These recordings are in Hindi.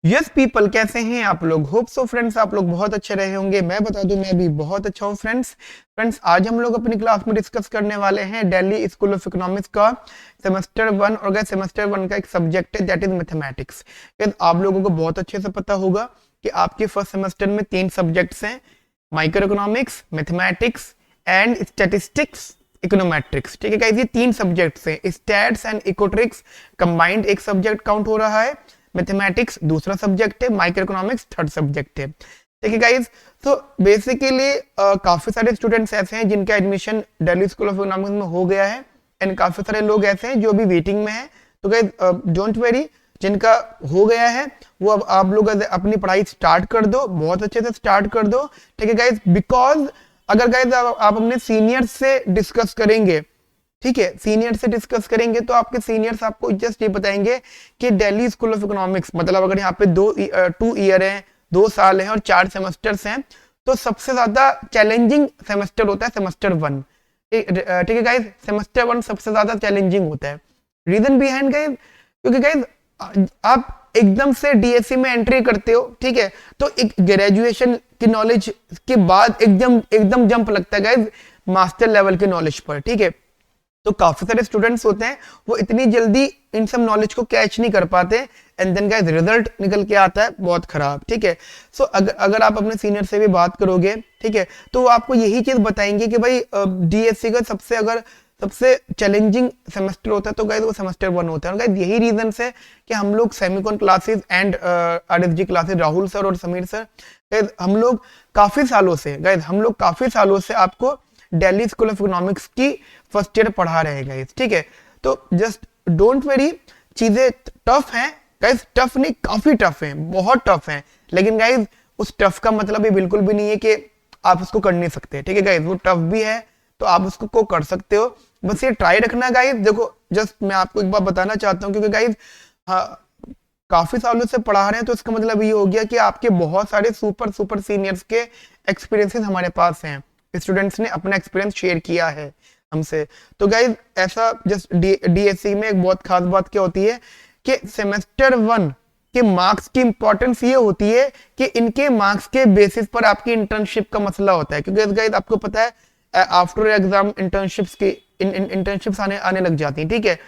यस पीपल, कैसे हैं आप लोग? होप सो फ्रेंड्स आप लोग बहुत अच्छे रहे होंगे। मैं बता दूं, मैं भी बहुत अच्छा हूं फ्रेंड्स आज हम लोग अपनी क्लास में डिस्कस करने वाले हैं दिल्ली स्कूल ऑफ इकोनॉमिक्स का सेमेस्टर 1। और गैस सेमेस्टर 1 का एक सब्जेक्ट है दैट इज मैथमेटिक्स। आप लोगों को बहुत अच्छे से पता होगा कि आपके फर्स्ट सेमेस्टर में 3 सब्जेक्ट्स हैं, micro economics, mathematics and statistics, econometrics. ठीक है गाइस, ये 3 सब्जेक्ट्स हैं। स्टैट्स एंड इकोट्रिक्स कंबाइंड एक सब्जेक्ट काउंट हो रहा है, मैथमेटिक्स दूसरा सब्जेक्ट है, माइक्रो इकोनॉमिक्स थर्ड सब्जेक्ट है। ठीक है गाइज, तो बेसिकली काफी सारे स्टूडेंट्स ऐसे हैं जिनका admission Delhi school of economics में हो गया है, एंड काफी सारे लोग ऐसे हैं जो अभी वेटिंग में हैं। तो गाइज डोंट वेरी, जिनका हो गया है वो अब आप लोग अपनी पढ़ाई स्टार्ट कर दो, बहुत अच्छे से स्टार्ट कर दो। ठीक है गाइज, बिकॉज अगर गाइज आप अपने सीनियर्स से डिस्कस करेंगे, ठीक है, सीनियर से डिस्कस करेंगे तो आपके सीनियर्स आपको जस्ट ये बताएंगे कि दिल्ली स्कूल ऑफ इकोनॉमिक्स, मतलब अगर यहाँ पे 2 ईयर है, 2 साल है और 4 सेमेस्टर्स हैं, तो सबसे ज्यादा चैलेंजिंग सेमेस्टर होता है सेमेस्टर 1। ठीक है गाइज, सेमेस्टर 1 सबसे ज्यादा चैलेंजिंग होता है। रीजन बिहाइंड गाइज, क्योंकि गाइज आप एकदम से डीएससी में एंट्री करते हो, ठीक है, तो एक ग्रेजुएशन की नॉलेज के बाद एकदम जंप लगता है गाइज मास्टर लेवल के नॉलेज पर। ठीक है, तो काफी सारे स्टूडेंट्स होते हैं वो इतनी जल्दी इन सब नॉलेज को कैच नहीं कर पाते, एंड देन गाइस रिजल्ट निकल के आता है बहुत खराब। ठीक है, सो अगर आप अपने सीनियर से भी बात करोगे, ठीक है, तो वो आपको यही चीज बताएंगे कि भाई डीएससी का सबसे चैलेंजिंग सेमेस्टर होता है तो गाइस वो सेमेस्टर 1 होता है। और गाइस यही रीजन है कि हम लोग Semicon classes and RSG classes, Rahul sir और समीर सर, गाइस हम लोग काफी सालों से आपको दिल्ली स्कूल ऑफ इकोनॉमिक्स की फर्स्ट ईयर पढ़ा रहे गाइस। ठीक है, तो जस्ट डोंट वेरी, चीजें टफ हैं गाइस, टफ नहीं काफी टफ हैं, बहुत टफ हैं, लेकिन गाइस उस टफ का मतलब ये बिल्कुल भी नहीं है कि आप उसको कर नहीं सकते। ठीक है गाइस, वो टफ भी है तो आप उसको को कर सकते हो, बस ये ट्राई रखना गाइस। देखो जस्ट मैं आपको एक बार बताना चाहता हूँ, क्योंकि गाइस हाँ, काफी सालों से पढ़ा रहे हैं तो इसका मतलब ये हो गया कि आपके बहुत सारे सुपर सीनियर्स के एक्सपीरियंसेस हमारे पास हैं, स्टूडेंट्स ने अपना एक्सपीरियंस शेयर किया है हमसे। तो गाइज ऐसा जस्ट डीएससी में एक बहुत खास बात क्या होती है कि सेमेस्टर 1 के मार्क्स की इंपॉर्टेंस ये होती है कि इनके मार्क्स के बेसिस पर आपकी इंटर्नशिप का मसला होता है। क्योंकि गाइज आपको पता है आफ्टर एग्जाम इंटर्नशिप्स की इंटर्नशिप्स आने लग जाती हैं। ठीक है,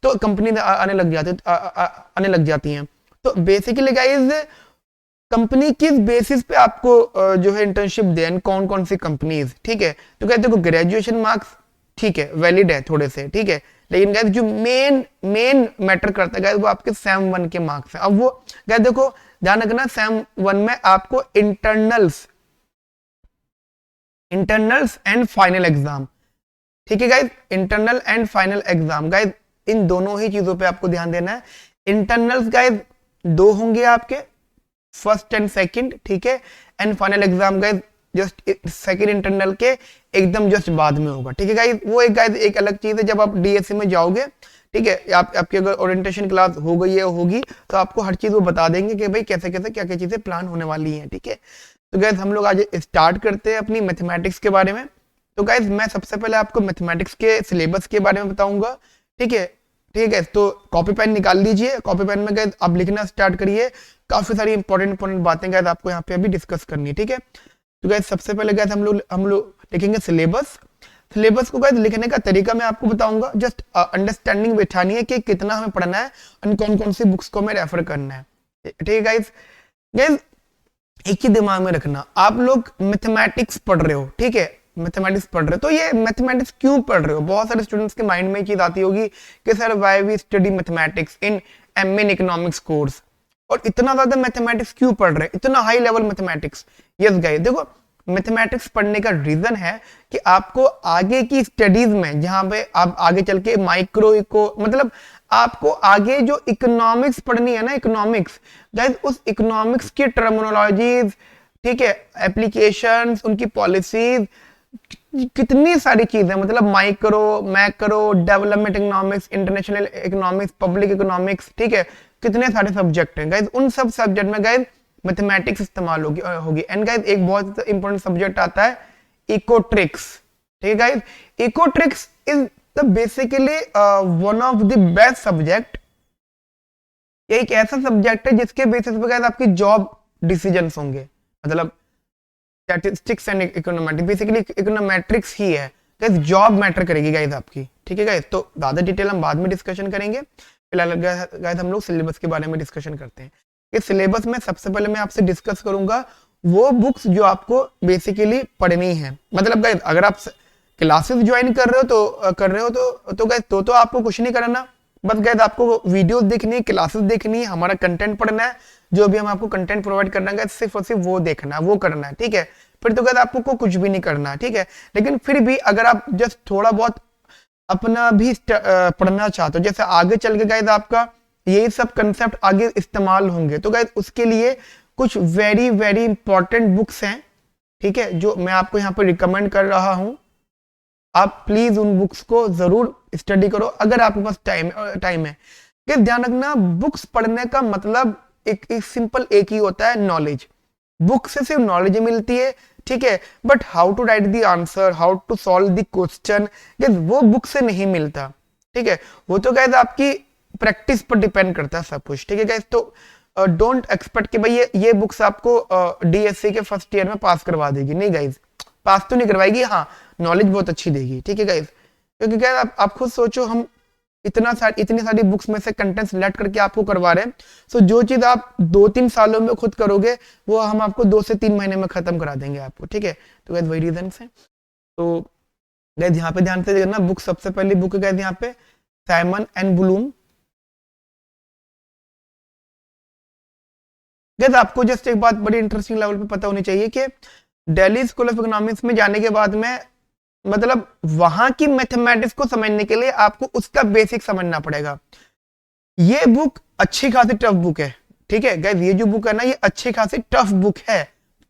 तो कंपनी आने लग जाती हैं। तो बेसिकली गाइज कंपनी किस बेसिस पे आपको जो है इंटर्नशिप दें, कौन कौन सी कंपनीज। ठीक है, तो कहते देखो ग्रेजुएशन मार्क्स ठीक है वैलिड है थोड़े से, ठीक है, लेकिन गाइस जो मेन मैटर करता है गाइस वो आपके सेम 1 के मार्क्स हैं। अब वो गाइस देखो ध्यान रखना, सेम 1 में आपको इंटरनल्स एंड फाइनल एग्जाम, ठीक है guys, internal and final exam guys, इन दोनों ही चीजों पे आपको ध्यान देना है। इंटरनल्स गाइस 2 होंगे आपके, फर्स्ट एंड सेकंड, ठीक है, and final exam guys just second internal के एकदम जस्ट बाद में होगा। ठीक है गाइस, वो एक गाइस एक अलग चीज है। जब आप डीएससी में जाओगे, ठीक है, आपकी अगर ओरिएंटेशन क्लास हो गई है होगी तो आपको हर चीज वो बता देंगे कि भाई कैसे कैसे क्या क्या चीजें प्लान होने वाली हैं। ठीक है, तो गाइस हम लोग आज स्टार्ट करते हैं अपनी मैथमेटिक्स के बारे में। तो गाइस मैं सबसे पहले आपको मैथमेटिक्स के सिलेबस के बारे में बताऊंगा। ठीक है, ठीक है, तो कॉपी पेन निकाल लीजिए, कॉपी पेन में गाइस आप लिखना स्टार्ट करिए। काफी सारी इंपॉर्टेंट बातें गाइस आपको यहाँ पे अभी डिस्कस करनी है। ठीक है, तो गाइस सबसे पहले गाइस हम लोग लिखेंगे सिलेबस को गाइस लिखने का तरीका मैं आपको बताऊंगा। जस्ट अंडरस्टैंडिंग बैठानी है कि कितना हमें पढ़ना है और कौन कौन सी बुक्स को हमें रेफर करना है। ठीक है गाइस, एक ही दिमाग में रखना, आप लोग मैथमेटिक्स पढ़ रहे हो, ठीक है, मैथमेटिक्स पढ़ रहे हो तो ये मैथमेटिक्स क्यों पढ़ रहे हो? बहुत सारे स्टूडेंट्स के माइंड में ये चीज आती होगी कि sir why we study mathematics in MA in economics course, और इतना ज्यादा मैथमेटिक्स क्यों पढ़ रहे हैं, इतना high level mathematics. Yes guys, देखो मैथमेटिक्स पढ़ने का रीजन है कि आपको आगे की स्टडीज में, जहां पे आप आगे चल के माइक्रो इको, मतलब आपको आगे जो इकोनॉमिक्स पढ़नी है ना, इकोनॉमिक्स गाइस, उस इकोनॉमिक्स की टर्मिनोलॉजीज, ठीक है, एप्लीकेशंस, उनकी पॉलिसीज, कितनी सारी चीजें, मतलब micro, macro, development economics, international economics, public economics, ठीक है, कितने सारे सब्जेक्ट हैं गाइस, उन सब सब्जेक्ट में गाइस मैथमेटिक्स इस्तेमाल होगी। एंड गाइस एक बहुत इंपॉर्टेंट सब्जेक्ट आता है इकोट्रिक्स। ठीक है guys, econometrics is the basically one of the best subject. एक ऐसा सब्जेक्ट है जिसके बेसिस पे गाइस आपकी जॉब डिसीजंस होंगे, मतलब statistics and econometrics, basically econometrics ही है गाइस, जॉब मैटर करेगी गाइस आपकी, ठीक है गाइस। तो ज्यादा डिटेल हम बाद में डिस्कशन करेंगे, फिलहाल गाइस हम लोग सिलेबस के बारे में डिस्कशन करते हैं। इस सिलेबस में सबसे पहले मैं आपसे डिस्कस करूंगा वो बुक्स जो आपको बेसिकली पढ़नी है, मतलब गाइस अगर आप क्लासेस ज्वाइन कर रहे हो तो गाइस तो आपको कुछ नहीं करना, बस गाइस आपको वीडियोस देखनी है, क्लासेस देखनी है, हमारा कंटेंट पढ़ना है, जो भी हम आपको कंटेंट प्रोवाइड करना है सिर्फ और सिर्फ वो देखना है, वो करना है, ठीक है। फिर तो गाइस आपको को कुछ भी नहीं करना है, ठीक है। लेकिन फिर भी अगर आप जस्ट थोड़ा बहुत अपना भी पढ़ना चाहते हो, जैसे आगे चल के गाइस आपका यही सब कंसेप्ट आगे इस्तेमाल होंगे, तो गाइस उसके लिए कुछ वेरी वेरी इंपॉर्टेंट बुक्स हैं, ठीक है, जो मैं आपको यहाँ पर रिकमेंड कर रहा हूँ। आप प्लीज उन बुक्स को जरूर स्टडी करो अगर आपके पास टाइम है। कि ध्यान रखना, बुक्स पढ़ने का मतलब एक सिंपल एक ही होता है, नॉलेज। बुक से सिर्फ नॉलेज मिलती है, ठीक है, but how to write the answer, how to solve the question, वो बुक से नहीं मिलता, ठीक है। वो तो गाइस आपकी प्रैक्टिस पर डिपेंड करता है सब कुछ, ठीक है गाइस। तो डोंट एक्सपेक्ट कि भाई ये बुक्स आपको डीएससी के फर्स्ट ईयर में पास करवा देगी, नहीं गाइस, पास तो नहीं करवाएगी, हाँ नॉलेज बहुत अच्छी देगी, ठीक है गाइस। क्योंकि गाइस आप खुद सोचो, हम इतनी सारी बुक्स में से कंटेंट सिलेक्ट करके आपको करवा रहे हैं, सो जो चीज आप 2-3 सालों में खुद करोगे वो हम आपको 2 से 3 महीने में खत्म करा देंगे आपको, ठीक है। तो गाइस वही रीजन है। तो गाइस यहाँ पे ध्यान से देखना, बुक सबसे पहली बुक है गाइस यहाँ पे साइमन एंड ब्लूम। गाइस आपको जस्ट एक बात बड़ी इंटरेस्टिंग लेवल पे पता होनी चाहिए कि दिल्ली स्कूल ऑफ इकोनॉमिक्स में जाने के बाद में, मतलब वहां की मैथमेटिक्स को समझने के लिए आपको उसका बेसिक समझना पड़ेगा। ये बुक अच्छी खासी टफ बुक है, ठीक है गाइस, ये जो बुक है ना ये अच्छी खासी टफ बुक है,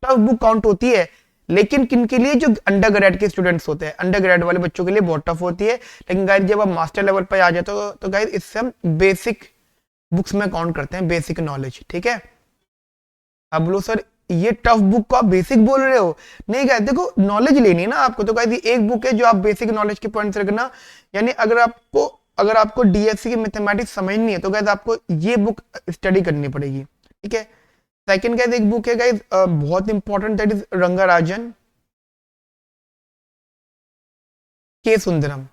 टफ बुक काउंट होती है, लेकिन किन के लिए, जो अंडर ग्रेड के स्टूडेंट्स होते हैं, अंडर ग्रेड वाले बच्चों के लिए बहुत टफ होती है। लेकिन गाइस जब आप मास्टर लेवल पर आ जाते हो तो गाइस इससे हम बेसिक बुक्स में काउंट करते हैं, बेसिक नॉलेज, ठीक है। अब बोलो सर ये टफ बुक को आप बेसिक बोल रहे हो, नहीं गाइस देखो नॉलेज लेनी है ना आपको, तो गाइस ये एक बुक है जो आप बेसिक नॉलेज के पॉइंट्स रखना, यानी अगर आपको डीएससी की मैथमेटिक्स समझनी है तो गाइस आपको ये बुक स्टडी करनी पड़ेगी, ठीक है। सेकंड गाइस एक बुक है गाइस बहुत इंपॉर्टेंट, दैट इज रंगाराजन के सुंदरम,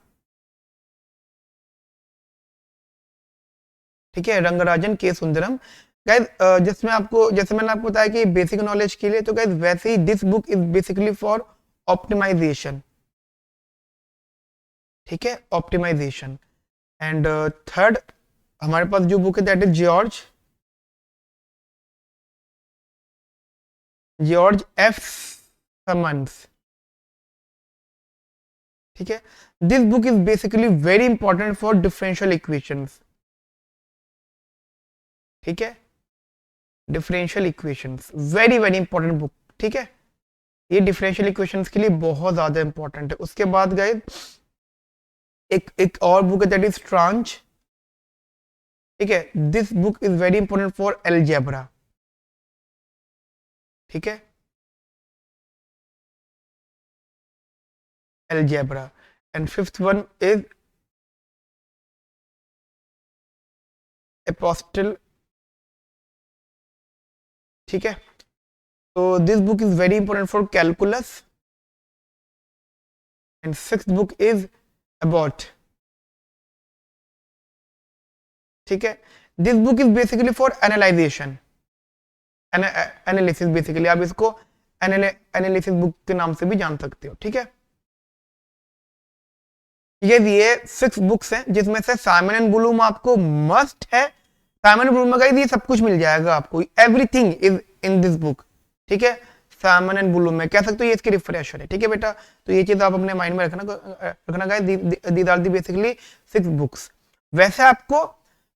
ठीक है, रंगराजन के सुंदरम। गाइस जिसमें आपको, जैसे मैंने आपको बताया कि बेसिक नॉलेज के लिए, तो गाइस वैसे ही this book is basically for optimisation, ठीक है, ऑप्टिमाइजेशन। एंड थर्ड हमारे पास जो बुक है that is George F summons, ठीक है। This book is basically very important for differential equations, ठीक है, differential equations very very important book, ठीक है, ये डिफरेंशियल इक्वेशंस के लिए बहुत ज्यादा इंपॉर्टेंट है। उसके बाद गए एक और बुक है दैट इज ट्रांच, ठीक है, this book is very important for algebra, ठीक है, algebra. And fifth one is apostle, ठीक है। तो this book is very important for calculus. And sixth book is about, ठीक है, this book is basically for analysation, analysis, basically आप इसको एनालिसिस बुक के नाम से भी जान सकते हो, ठीक है। ये 6 बुक्स हैं जिसमें से साइमन एंड ब्लूम आपको मस्ट है। साइमन एंड ब्लूम में ये सब कुछ मिल जाएगा आपको, everything is in this book, ठीक है। साइमन एंड ब्लूम में कह सकते हो ये इसकी रिफ्रेशर है, ठीक है बेटा। तो ये चीज आप अपने माइंड में रखना guys, these are the basically 6 books. वैसे आपको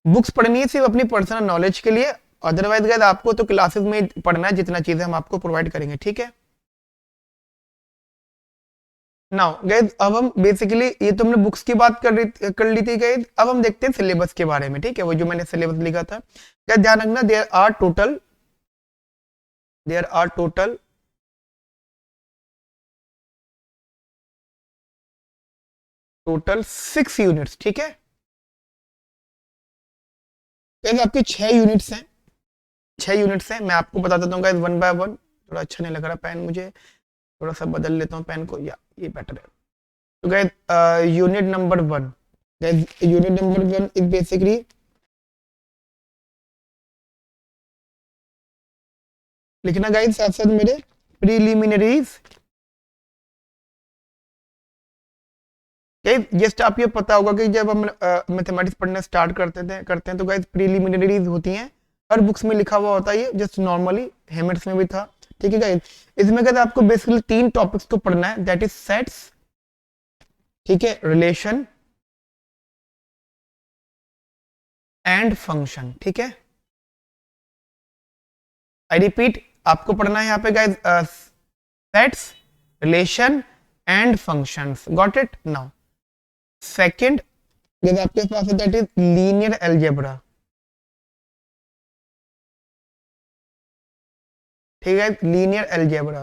बुक्स पढ़नी है सिर्फ अपनी पर्सनल नॉलेज के लिए, अदरवाइज गाइस आपको तो क्लासेस में पढ़ना है जितना चीजें हम आपको प्रोवाइड करेंगे, ठीक है। नाउ गाइस अब हम बेसिकली, ये तो हमने बुक्स की बात कर ली थी गाइस, अब हम देखते हैं सिलेबस के बारे में, ठीक है, वो जो मैंने सिलेबस लिखा था। क्या ध्यान रखना, there are total total 6 units, ठीक है। गाइस आपके 6 यूनिट्स हैं, 6 यूनिट्स हैं। मैं आपको बता देता हूँ गाइस वन बाय वन। थोड़ा अच्छा नहीं लग रहा पेन मुझे, थोड़ा सा बदल लेता हूँ पेन को, या ये बेटर है। तो guys unit number 1, guys unit number 1 is basically लिखना गाइस साथ साथ मेरे, प्रीलिमिनरीज। जस्ट आप ये पता होगा कि जब हम मैथमेटिक्स पढ़ना स्टार्ट करते हैं तो गाइस प्रीलिमिनरीज होती हैं, हर बुक्स में लिखा हुआ होता है ये, जस्ट नॉर्मली हेमेट्स में भी था। ठीक है गाइस, इसमें गाइस आपको बेसिकली 3 टॉपिक्स को पढ़ना है, दैट इज सेट्स, ठीक है, रिलेशन एंड फंक्शन। ठीक है, आई रिपीट, आपको पढ़ना है यहाँ पे guys sets, relation and functions. Got it? Now second जब आपके पास है दैट इज लीनियर अलजेब्रा। ठीक है, लीनियर अलजेब्रा।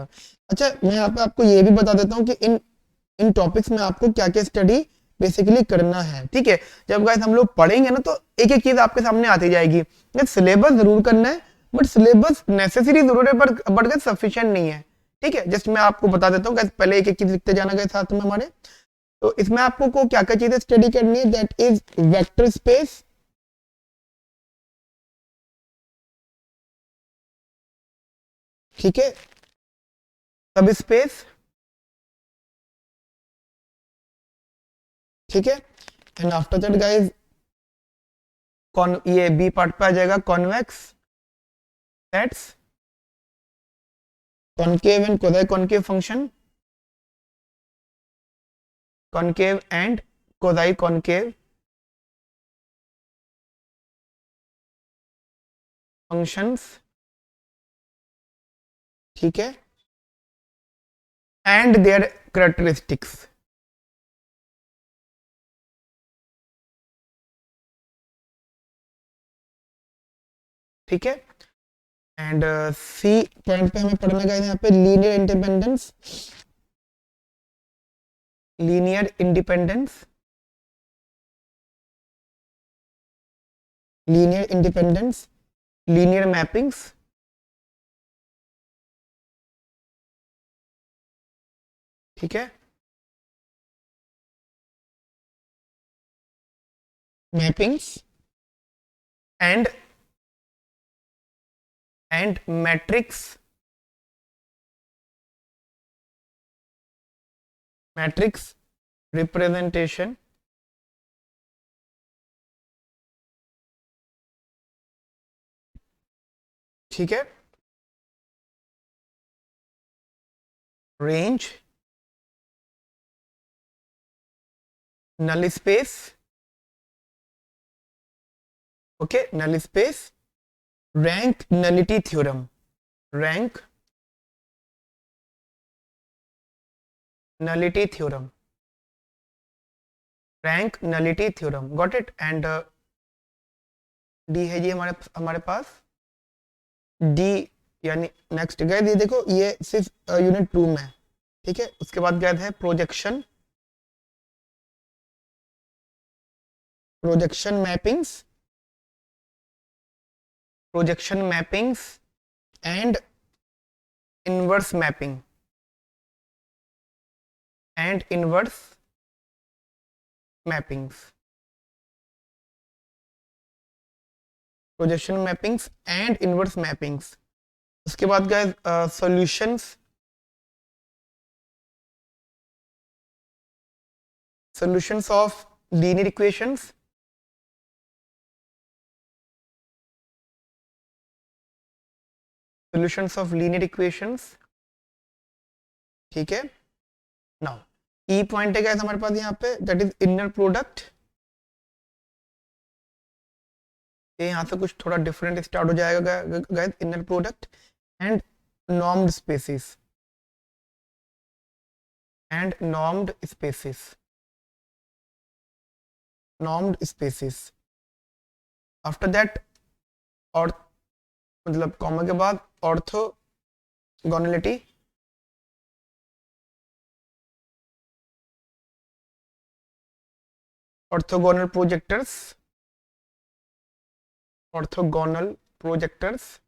अच्छा, मैं यहाँ पे आपको ये भी बता देता हूँ कि इन इन टॉपिक्स में आपको क्या क्या स्टडी बेसिकली करना है। ठीक है, जब गाइस हम लोग पढ़ेंगे ना तो एक एक चीज आपके सामने आती जाएगी। सिलेबस जरूर करना है, बट सिलेबस नेसेसरी जरूर है, पर बट गाइस सफिशिएंट नहीं है। ठीक है, जस्ट मैं आपको बता देता हूँ गाइस, पहले एक एक चीज लिखते जाना गाइस साथ में हमारे। तो इसमें आपको को क्या क्या चीजें स्टडी करनी है, दैट इज वेक्टर स्पेस, ठीक है, सब स्पेस, ठीक है, एंड आफ्टर दैट गाइस कौन ये बी पार्ट पे आ जाएगा, convex sets, concave and Kosai concave function, concave and Kosai concave functions, ठीक है, एंड देयर कैरेक्टरिस्टिक्स। ठीक है, एंड सी पॉइंट पे हमें पढ़ना है यहाँ पे linear independence, linear independence, linear independence, linear mappings, ठीक है, mappings and matrix, matrix representation, ठीक है, range, null space, okay, null space, rank nullity theorem, rank nullity theorem, rank nullity theorem. Got it? And D है जी हमारे पास डी, यानी नेक्स्ट गैद, ये देखो ये सिर्फ यूनिट 2 में है। ठीक है, उसके बाद गैद है projection, projection mappings, projection mappings and inverse mapping, and inverse mappings, projection mappings and inverse mappings. उसके बाद Gadd solutions, solutions of linear equations, solutions of linear equations, ठीक है। नाउ ई पॉइंट है गाइस हमारे पास यहाँ पे, दैट इज इनर प्रोडक्ट। ये यहाँ से कुछ थोड़ा डिफरेंट स्टार्ट हो जाएगा guys, inner product and normed spaces, and normed spaces, normed spaces. After that, और मतलब कॉमा के बाद orthogonality, orthogonal projectors, orthogonal projectors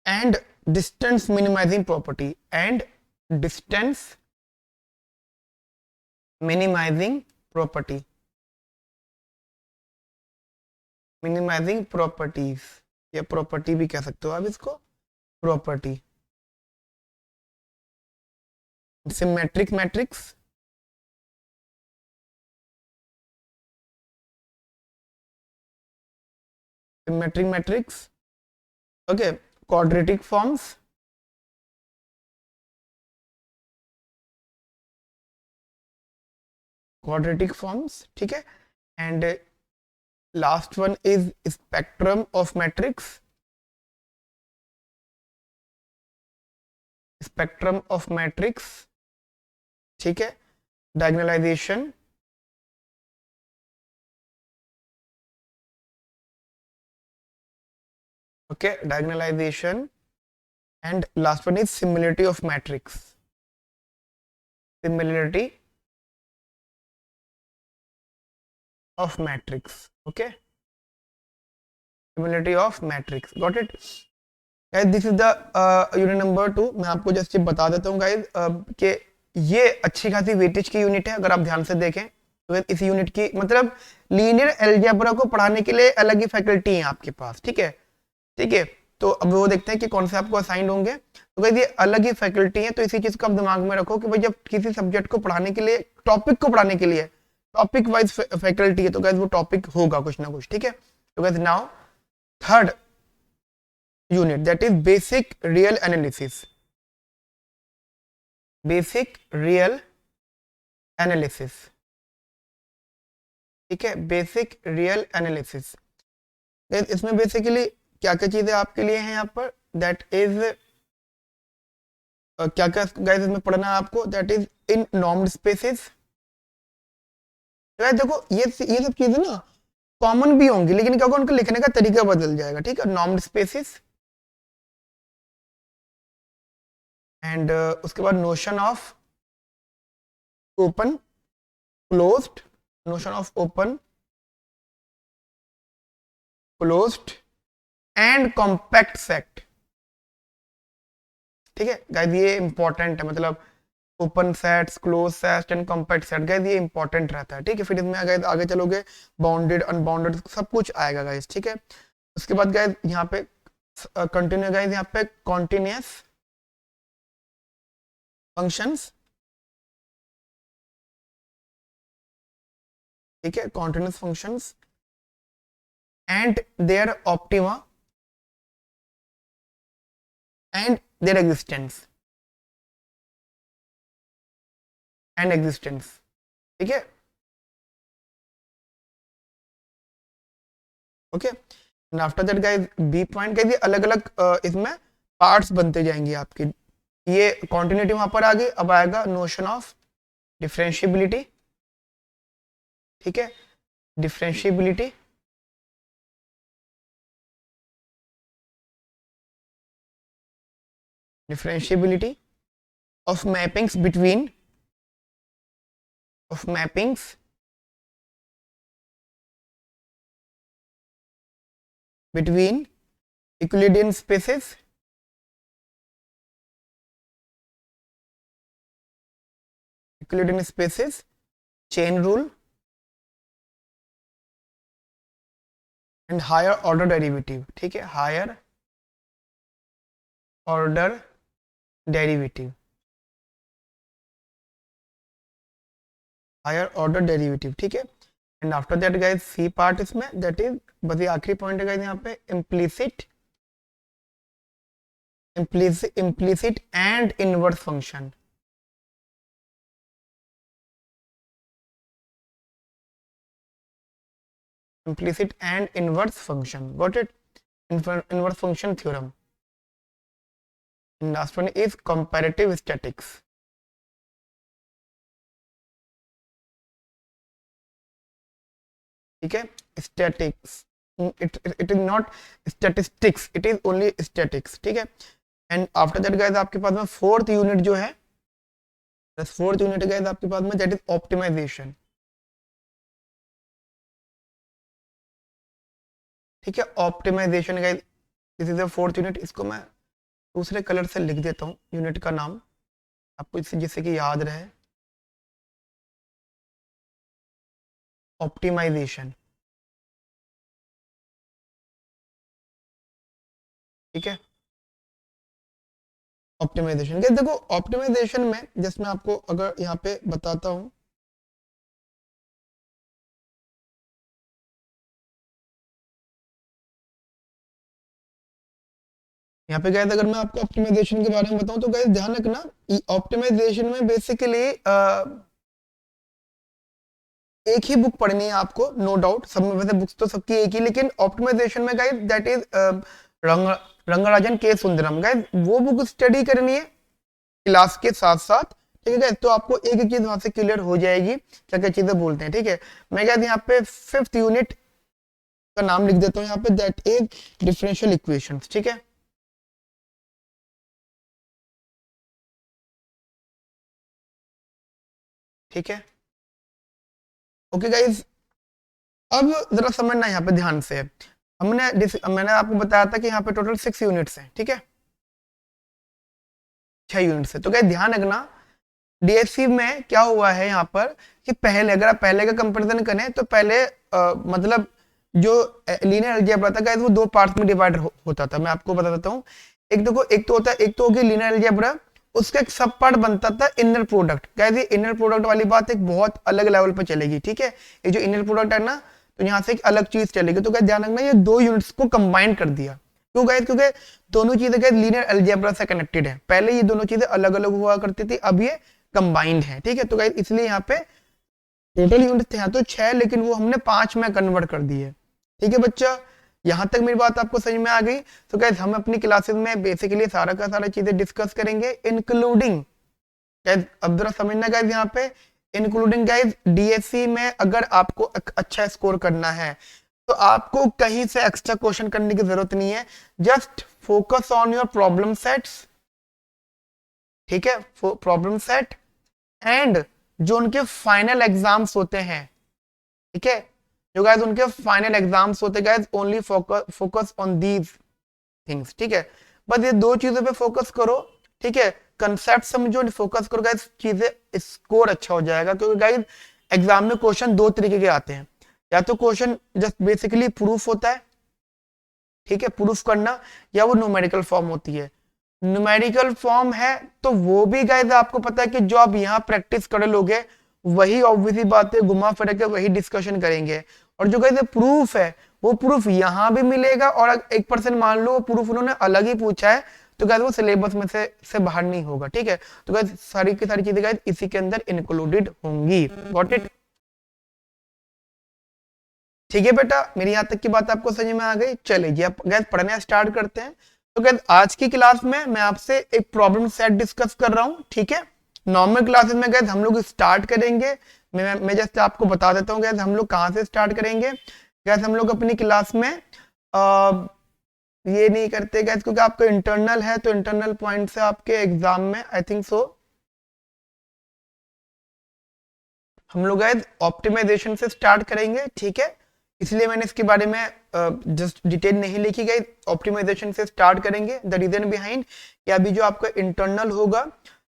and distance minimising property minimising properties, या प्रॉपर्टी भी कह सकते हो आप इसको, property symmetric matrix, okay, quadratic forms, ठीक है, and last one is spectrum of matrix, ठीक है, डायगोनलाइजेशन, okay, diagonalization, and last one is similarity of matrix, okay, similarity of matrix, got it guys? This is the unit number 2. मैं आपको जस्ट बता देता हूँ गाइज कि ये अच्छी खासी वेटेज की यूनिट है। अगर आप ध्यान से देखें तो इस यूनिट की मतलब लीनियर अलजेब्रा को पढ़ाने के लिए अलग ही फैकल्टी है आपके पास, ठीक है, तो अब वो देखते हैं कि कौन से आपको असाइन होंगे। तो गाइस ये अलग ही फैकल्टी है, तो इसी चीज को आप दिमाग में रखो कि भाई जब किसी सब्जेक्ट को पढ़ाने के लिए, टॉपिक को पढ़ाने के लिए टॉपिक वाइज फैकल्टी है, तो गाइस वो टॉपिक होगा कुछ ना कुछ, ठीक है। तो guys now third unit, that is basic real analysis, ठीक है, बेसिक रियल एनालिसिस। इसमें बेसिकली क्या क्या चीजें आपके लिए हैं यहाँ पर, दैट इज क्या क्या गाइस इसमें पढ़ना है आपको, दैट इज इन नॉर्म्ड स्पेसेस। देखो ये सब चीजें ना कॉमन भी होंगी, लेकिन क्या होगा उनका लिखने का तरीका बदल जाएगा, ठीक है, नॉर्म्ड स्पेसेस। एंड उसके बाद notion of open closed, and compact set, ठीक है गाइस, ये इंपॉर्टेंट है, मतलब open sets, close sets and compact set, guys ये इंपॉर्टेंट रहता है, ठीक है। फिर इसमें आगे चलोगे बाउंडेड अनबाउंडेड सब कुछ आएगा गाइस, ठीक है। उसके बाद गाइस यहाँ पे कंटिन्यू, गाइस यहाँ पे कॉन्टिन्यूअस फंक्शंस, ठीक है, continuous functions and their optima and their existence, ठीक है, okay. And after that guys B point, guys ये अलग अलग इसमें पार्ट्स बनते जाएंगे आपके, ये कॉन्टिन्यूटी वहां पर आ गई। अब आएगा नोशन ऑफ डिफरेंशिएबिलिटी, ठीक है, differentiability, of mappings between Euclidean spaces, chain rule and higher order derivative, ठीक है, higher order derivative, ठीक है। And after that guys C part इसमें, दैट इज बस ये आखिरी पॉइंट है गाइस यहाँ पे, implicit and inverse function, got it, inverse function theorem. Last one is comparative statics, ठीक है, statics, it is not statistics, it is only statics, ठीक है। एंड आफ्टर दैट गाइस आपके पास में फोर्थ यूनिट जो है, गाइस आपके पास में, दैट इज ऑप्टिमाइजेशन, ठीक है, optimization guys, this is the fourth unit. इसको मैं दूसरे कलर से लिख देता हूँ यूनिट का नाम आपको, इससे जिससे कि याद रहे। ऑप्टिमाइजेशन, ठीक है, ऑप्टिमाइजेशन। देखो ऑप्टिमाइजेशन में जस्ट मैं आपको अगर यहाँ पे बताता हूँ, यहाँ पे गाइस अगर मैं आपको ऑप्टिमाइजेशन के बारे में बताऊं तो गाइस ध्यान रखना, ऑप्टिमाइजेशन में बेसिकली एक ही बुक पढ़नी है आपको, नो डाउट। सब में वैसे बुक्स तो सबकी एक ही, लेकिन ऑप्टिमाइजेशन में गाइस दैट इज रंगराजन के सुंदरम। गाइस वो बुक स्टडी करनी है क्लास के साथ साथ, ठीक है गाइस। तो आपको एक एक चीज वहां से क्लियर हो जाएगी क्या क्या चीजें बोलते हैं, ठीक है। मैं गाइस यहाँ पे 5th यूनिट का नाम लिख देता हूँ यहाँ पे, दैट इज डिफरेंशियल इक्वेशंस, ठीक है। ठीक है, ओके गाइस। अब जरा समझना यहाँ पे ध्यान से, मैंने आपको बताया था कि यहाँ पे टोटल 6 यूनिट्स हैं, ठीक है, 6 यूनिट्स है। तो गाइस ध्यान रखना, डीएससी में क्या हुआ है यहाँ पर कि पहले, अगर आप पहले का कंपैरिजन करें तो पहले मतलब जो लीनियर अलजेब्रा था गाइस वो 2 पार्ट्स में डिवाइड होता था। मैं आपको बता देता हूँ, एक देखो, एक तो होता है, एक तो होगी लीनियर अलजेब्रा, उसका एक सब पार्ट बनता था इनर प्रोडक्ट। गाइस ये इनर प्रोडक्ट वाली बात एक बहुत अलग लेवल पर चलेगी, ठीक है। ये जो इनर प्रोडक्ट है ना, तो यहाँ से एक अलग चीज चलेगी। तो गाइस ध्यान रखना, ये 2 यूनिट्स को कंबाइन कर दिया। क्यों गाइस? क्योंकि दोनों चीजें गाइस लीनियर अलजेब्रा से कनेक्टेड है। पहले ये दोनों चीजें अलग अलग हुआ करती थी, अब ये कंबाइंड है, ठीक है। तो गाइस इसलिए यहाँ पे टोटल यूनिट थे तो 6, लेकिन वो हमने 5 में कन्वर्ट कर दिए, ठीक है बच्चा। यहां तक मेरी बात आपको समझ में आ गई? तो गाइस हम अपनी क्लासेस में बेसिकली सारा का सारा चीजें डिस्कस करेंगे, इंक्लूडिंग गाइस, अब जरा समझना गाइस यहाँ पे, इंक्लूडिंग गाइस डीएससी में अगर आपको अच्छा स्कोर करना है तो आपको कहीं से एक्स्ट्रा क्वेश्चन करने की जरूरत नहीं है। Just focus on your problem sets, ठीक है, प्रॉब्लम सेट एंड जो उनके फाइनल एग्जाम्स होते हैं, ठीक है, जो गाइस उनके फाइनल एग्जाम्स होते हैं guys, only focus on these things, ठीक है। बस ये 2 चीजों पे फोकस करो, ठीक है। कंसेप्ट समझो, फोकस करो गाइस, चीजें स्कोर अच्छा हो जाएगा। क्योंकि गाइस एग्जाम में क्वेश्चन 2 तरीके के आते हैं, या तो क्वेश्चन जस्ट बेसिकली प्रूफ होता है, ठीक है, प्रूफ करना, या वो न्यूमेरिकल फॉर्म होती है। न्यूमेरिकल फॉर्म है तो वो भी गाइस आपको पता है कि जो आप यहाँ प्रैक्टिस कर लोगे वही ऑब्वियसली बात है, घुमा फिरा के वही डिस्कशन करेंगे। और जो गाइस प्रूफ है वो प्रूफ यहाँ भी मिलेगा, और 1% मान लो प्रूफ उन्होंने अलग ही पूछा है तो गाइस वो सिलेबस में से बाहर नहीं होगा, ठीक है। तो गाइस सारी की सारी चीजें गाइस इसी के अंदर इंक्लूडेड होंगी। Got it? ठीक है बेटा, मेरी यहाँ तक की बात आपको समझ में आ गई? चलिए अब गाइस पढ़ना स्टार्ट करते हैं। तो गाइस आज की क्लास में मैं आपसे एक प्रॉब्लम सेट डिस्कस कर रहा हूँ, ठीक है। नॉर्मल क्लासेस में गाइस हम लोग स्टार्ट करेंगे, मैं जैसे आपको बता देता हूँ गाइस हम लोग कहाँ से स्टार्ट करेंगे। गाइस हम लोग अपनी क्लास में ये नहीं करते गाइस, क्योंकि आपका इंटरनल है तो इंटरनल पॉइंट से आपके एग्जाम में आई थिंक सो हम लोग गाइस ऑप्टिमाइजेशन से स्टार्ट करेंगे, ठीक है। इसलिए मैंने इसके बारे में जस्ट डिटेल नहीं लिखी गई, ऑप्टिमाइजेशन से स्टार्ट करेंगे। द रीजन बिहाइंड कि अभी जो आपका इंटरनल होगा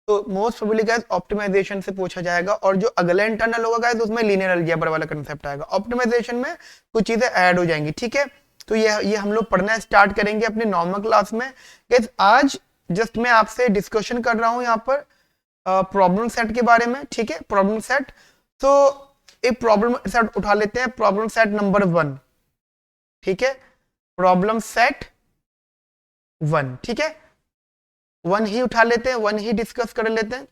तो मोस्ट प्रोबेबली गाइस ऑप्टिमाइजेशन से पूछा जाएगा, और जो अगला इंटरनल होगा गाइस उसमें लीनियर अलजेब्रा वाला कंसेप्ट आएगा। ऑप्टिमाइजेशन में कुछ चीजें ऐड हो जाएंगी, ठीक है। तो ये हम लोग पढ़ना स्टार्ट करेंगे अपने नॉर्मल क्लास में। गाइस आज जस्ट मैं आपसे डिस्कशन कर रहा हूँ यहाँ पर प्रॉब्लम सेट के बारे में, ठीक है, प्रॉब्लम सेट। तो एक प्रॉब्लम सेट उठा लेते हैं, प्रॉब्लम सेट नंबर 1, ठीक है, प्रॉब्लम सेट 1, ठीक है, 1 ही उठा लेते हैं, 1 ही डिस्कस कर लेते हैं,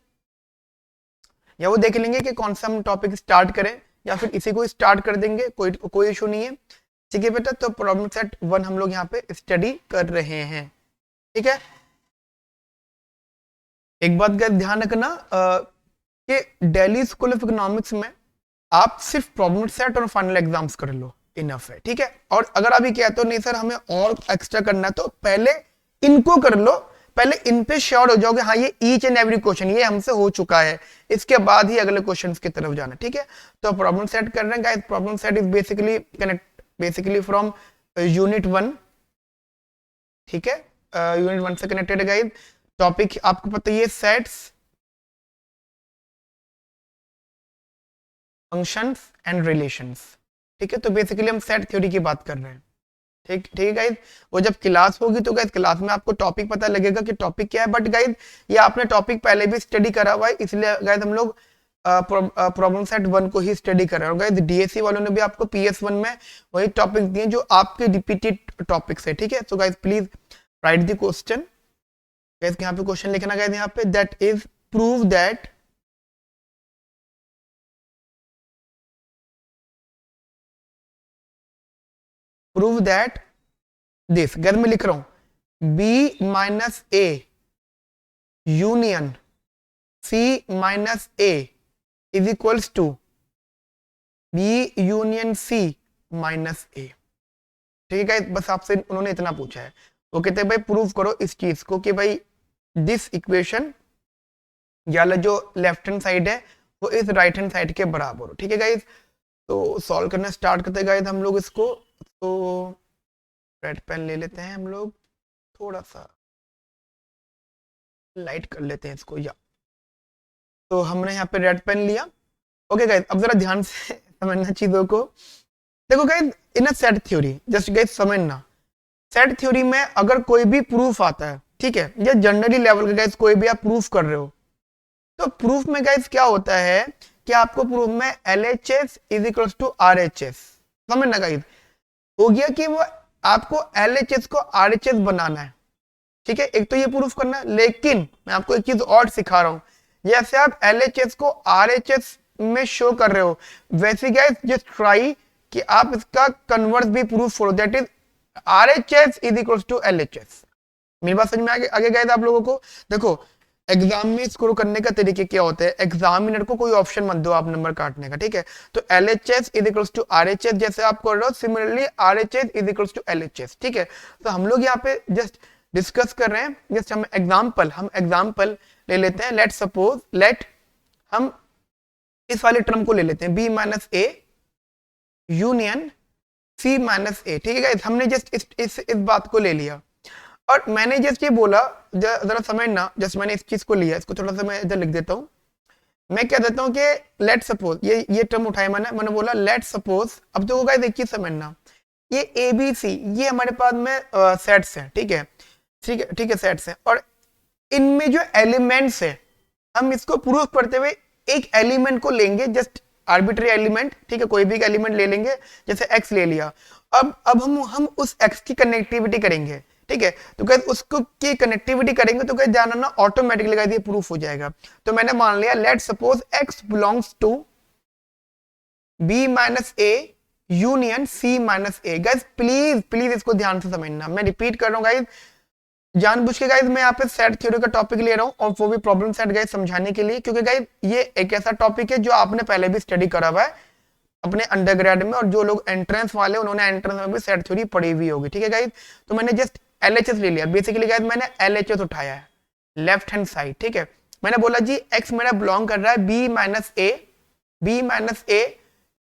या वो देख लेंगे कि कौन सा हम टॉपिक स्टार्ट करें, या फिर इसी को स्टार्ट कर देंगे, कोई इशू नहीं है, ठीक है बेटा। तो प्रॉब्लम सेट 1 हम लोग यहाँ पे स्टडी कर रहे हैं, ठीक है। एक बात का ध्यान रखना कि दिल्ली स्कूल ऑफ इकोनॉमिक्स में आप सिर्फ प्रॉब्लम सेट और फाइनल एग्जाम्स कर लो, इनफ है, ठीक है। और अगर अभी कहते हो नहीं सर हमें और एक्स्ट्रा करना है, तो पहले इनको कर लो, पहले इन पे श्योर हो जाओगे, हाँ ये ईच एंड एवरी क्वेश्चन ये हमसे हो चुका है, इसके बाद ही अगले क्वेश्चन की तरफ जाना, ठीक है। तो प्रॉब्लम सेट कर रहे हैं guys. Problem set is basically from unit 1, ठीक है, यूनिट 1 से कनेक्टेड गाइस। टॉपिक आपको पता ही है, सेट्स, फंक्शंस एंड रिलेशंस, ठीक है। तो बेसिकली हम सेट थ्योरी की बात कर रहे हैं, ठीक ठीक है गाइज। वो जब क्लास होगी तो गाइज क्लास में आपको टॉपिक पता लगेगा कि टॉपिक क्या है, बट गाइज ये आपने टॉपिक पहले भी स्टडी करा हुआ है, इसलिए गाइज हम लोग प्रॉब्लम सेट 1 को ही स्टडी कर रहे हैं। और गाइज डीएससी वालों ने भी आपको PS1 में वही टॉपिक दिए जो आपके रिपीटेड टॉपिक्स है, ठीक है। So guys please write the question. Guys यहाँ पे क्वेश्चन लिखना गाइज, यहाँ पे that is prove that this, घर में लिख रहा हूं, B minus A union C minus A is equals to B union C minus A, ठीक है गाइस। बस आपसे उन्होंने इतना पूछा है, वो कहते हैं भाई प्रूव करो इस चीज को कि भाई दिस इक्वेशन या जो लेफ्ट हैंड साइड है वो इस राइट हैंड साइड के बराबर हो, ठीक है गाइस। तो सॉल्व करना स्टार्ट करते हैं गाइस हम लोग इसको। तो रेड पेन ले लेते हैं हम लोग, थोड़ा सा लाइट कर लेते हैं इसको, या तो हमने यहाँ पे रेड पेन लिया। ओके गाइस, अब जरा ध्यान से समझना चीजों को। देखो guys, in a set theory, just guys समझना, सेट थ्योरी में अगर कोई भी प्रूफ आता है, ठीक है, या जनरली लेवल का गाइस कोई भी आप प्रूफ कर रहे हो, तो प्रूफ में गाइस क्या होता है कि आपको प्रूफ में LHS is equal to RHS, समझना गाइस, हो गया कि वो आपको LHS को RHS बनाना है, ठीक है। एक तो ये प्रूफ करना, लेकिन मैं आपको एक चीज और सिखा रहा हूं, जैसे आप LHS को RHS में शो कर रहे हो, वैसे गाइस जस्ट ट्राई कि आप इसका कन्वर्स भी प्रूफ करो, that is RHS is equal to LHS। मेरी बात समझ में आगे गाइस आप लोगों को। देखो एग्जाम में स्कोर करने का तरीके क्या होते हैं, एग्जामिनर को कोई ऑप्शन मत दो आप नंबर काटने का, ठीक है। तो LHS is equal to RHS जैसे आप कर रहे हो, similarly RHS is equal to LHS, ठीक है। तो हम लोग यहाँ पे जस्ट डिस्कस कर रहे हैं, जस्ट हम एग्जाम्पल ले लेते हैं। लेट सपोज हम इस वाले टर्म को ले लेते हैं, B minus A union C minus A, ठीक है गाइस। हमने जस्ट इस बात को ले लिया और मैंने जस्ट ये बोला, जरा समझना, जस्ट मैंने इस चीज को लिया, इसको थोड़ा सा मैं इधर लिख देता हूं। मैं कह देता हूं कि लेट सपोज, ये टर्म उठाया मैंने बोला लेट सपोज। अब देखो गाइस एक चीज समझना, ये ABC ये हमारे पास में सेट्स हैं, ठीक है, ठीक है सेट्स हैं, और इनमें जो एलिमेंट्स है हम इसको प्रूव करते हुए एक एलिमेंट को लेंगे, जस्ट आर्बिट्री एलिमेंट, ठीक है, कोई भी एलिमेंट ले लेंगे, जैसे x ले लिया। अब हम उस x की कनेक्टिविटी करेंगे, ठीक है। तो गाइस उसको की कनेक्टिविटी करेंगे तो गाइस ध्यान रखना ऑटोमेटिकली गाइस ये प्रूफ हो जाएगा। तो मैंने मान लिया let suppose x belongs to B minus A union C minus A। Guys please इसको ध्यान से समझना, मैं रिपीट कर रहा हूँ गाइस, जानबूझ के गाइस मैं यहाँ पे सेट थ्योरी का टॉपिक ले रहा हूँ, और वो भी प्रॉब्लम सेट गाइस समझाने के लिए, क्योंकि गाइस ये एक ऐसा टॉपिक है जो आपने पहले भी स्टडी करा हुआ है अपने अंडरग्रेड में, और जो लोग एंट्रेंस वाले उन्होंने एंट्रेंस में भी सेट थ्योरी पढ़ी हुई होगी, ठीक है गाइस। तो मैंने जस्ट LHS ले लिया, बेसिकली गाइस मैंने LHS उठाया है लेफ्ट हैंड साइड, ठीक है। मैंने बोला जी x मेरा बिलोंग कर रहा है B minus A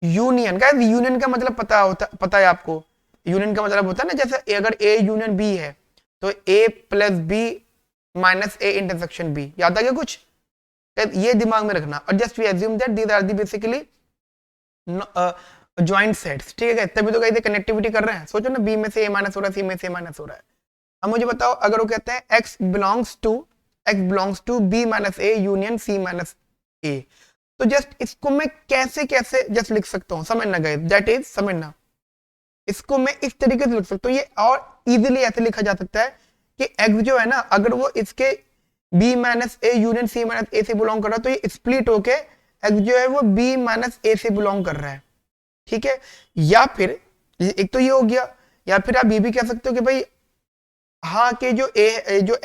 union. Guys union का मतलब पता है आपको, यूनियन का मतलब होता है ना, जैसे अगर A यूनियन B है तो A plus B minus A intersection B, याद आ गया कुछ, ये दिमाग में रखना। और just we assume that these are the basically joint sets, ठीक है। तभी तो गाइस कनेक्टिविटी कर रहे हैं, सोचो ना, B में से A माइनस हो रहा है, C में से A माइनस हो रहा है। अब मुझे बताओ, अगर वो कहते हैं x belongs to B minus A union C minus A, तो जस्ट इसको मैं कैसे जस्ट लिख सकता हूँ, समझना गाइस, दैट इज समझना, इसको मैं इस तरीके से लिख सकता हूँ, ये और इजीली ऐसे लिखा जा सकता है कि x जो है ना, अगर वो इसके B minus A union C minus A से बिलोंग कर रहा है, तो ये स्प्लिट होके x जो है वो B माइनस A से बिलोंग कर रहा है, ठीक है। या फिर एक तो ये हो गया, या फिर आप ये भी कह सकते हो कि भाई हाँ कि जो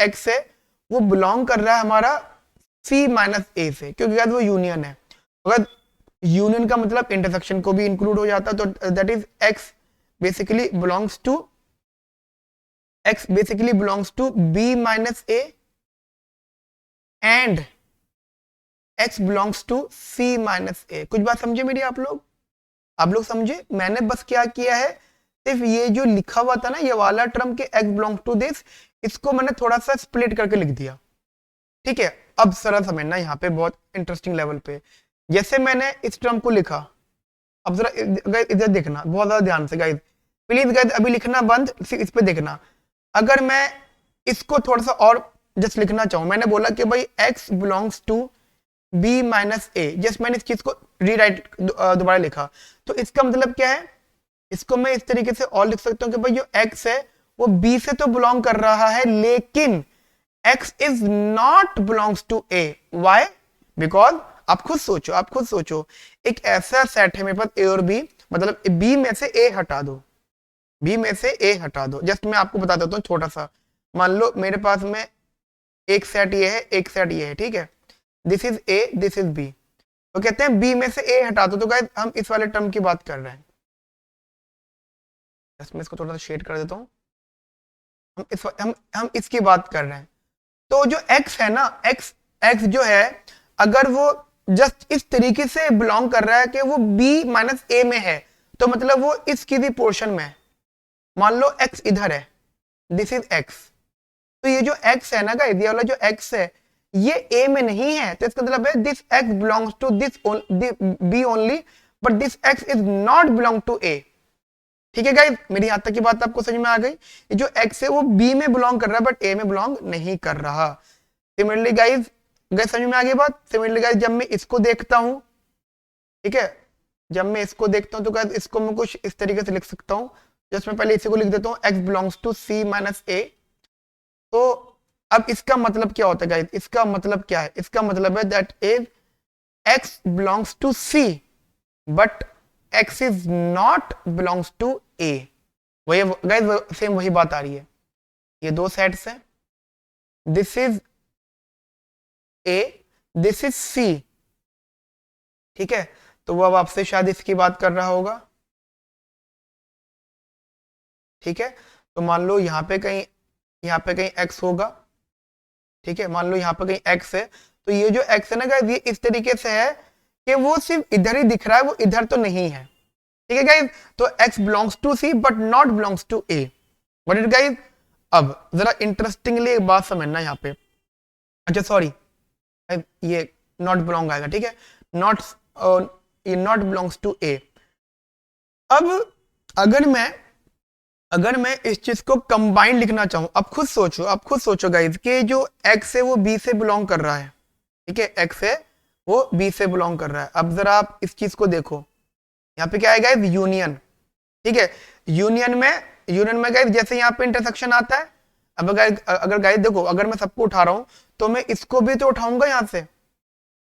x है वो बिलोंग कर रहा है हमारा C माइनस A से, क्योंकि वो यूनियन है। अगर यूनियन का मतलब इंटरसेक्शन को भी इंक्लूड हो जाता, तो that is x basically belongs to B minus A and x belongs to C minus A। कुछ बात समझे मेरी आप लोग समझे? मैंने बस क्या किया है, सिर्फ ये जो लिखा हुआ था ना ये वाला टर्म के x बिलोंग्स टू दिस, इसको मैंने थोड़ा सा स्प्लिट करके लिख दिया, ठीक है। अब सरल समझना यहाँ पे बहुत इंटरेस्टिंग लेवल पे, जैसे मैंने इस टर्म को लिखा, अब जरा इधर देखना बहुत ज्यादा ध्यान से गाइस, प्लीज गाइस अभी लिखना बंद, सिर्फ इस पे देखना। अगर मैं इसको थोड़ा सा और जस्ट लिखना चाहूं, मैंने बोला कि भाई x belongs to b minus A, just मैंने इस चीज को रीराइट दोबारा लिखा, तो इसका मतलब क्या है, इसको मैं इस तरीके से और लिख सकता हूं कि भाई जो x है वो b से तो बिलोंग कर रहा है, लेकिन x is not belongs to a, why, because आप खुद सोचो, आप खुद सोचो, एक ऐसा सेट है मेरे पास a और b, मतलब b में से a हटा दो, b में से a हटा दो, जस्ट मैं आपको बता देता हूँ छोटा सा, मान लो मेरे पास में एक सेट ये है, एक सेट ये है, ठीक है, this is a, this is b, तो कहते हैं b में से a हटा दो, तो गाइस हम इस वाले टर्म की बात कर रहे हैं, जस्ट मैं इसको थोड़ा सा शेड कर देता हूँ, हम इसकी बात कर रहे हैं। तो जो x है ना, x जो है अगर वो जस्ट इस तरीके से बिलोंग कर रहा है कि वो b माइनस ए में है, तो मतलब वो इस किसी पोर्शन में है, मान लो x इधर है, दिस इज x, तो ये जो x है ना गाइस, ये वाला जो x है ये a में नहीं है, तो इसका मतलब है this x belongs to this b only, but this x is not belong to a, ठीक है गाइस, मेरी यहां तक की बात आपको समझ में आ गई, ये जो x है वो b में बिलोंग कर रहा है बट a में बिलोंग नहीं कर रहा। सिमिलरली गाइस समझ में आ गई बात। सिमिलरली गाइस जब मैं इसको देखता हूं, ठीक है, जब मैं इसको देखता हूं तो गाइस इसको मैं कुछ इस तरीके से लिख सकता हूं, जस्ट मैं पहले इसी को लिख देता हूं x belongs to c minus a, तो अब इसका मतलब क्या होता है गाइस, इसका मतलब क्या है, इसका मतलब है that is x belongs to c but x is not belongs to a, वही गाइस सेम वही बात आ रही है, ये दो सेट्स हैं, this is a, this is c, ठीक है, तो वो अब आपसे शायद इसकी बात कर रहा होगा, ठीक है, तो मान लो यहाँ पे कहीं x होगा, ठीक है, मान लो यहाँ पे कहीं x है, तो ये जो x है ना गाइस ये इस तरीके से है कि वो सिर्फ इधर ही दिख रहा है, वो इधर तो नहीं है, ठीक है गाइस, तो x belongs to c but not belongs to a, what it guys. अब जरा इंटरेस्टिंगली एक बात समझना यहाँ पे, अच्छा सॉरी ये नॉट बिलोंग आएगा, ठीक है, नॉट ये नॉट बिलोंग्स टू a। अब अगर मैं इस चीज को कंबाइन लिखना चाहूं, अब खुद सोचो गाइस कि जो x है वो b से बिलोंग कर रहा है, ठीक है, x है वो b से बिलोंग कर रहा है। अब जरा आप इस चीज को देखो, यहाँ पे क्या है गाइस, यूनियन, ठीक है, यूनियन में गाइस जैसे यहाँ पे इंटरसेक्शन आता है, अब अगर गाइस देखो, अगर मैं सबको उठा रहा हूं तो मैं इसको भी तो उठाऊंगा यहाँ से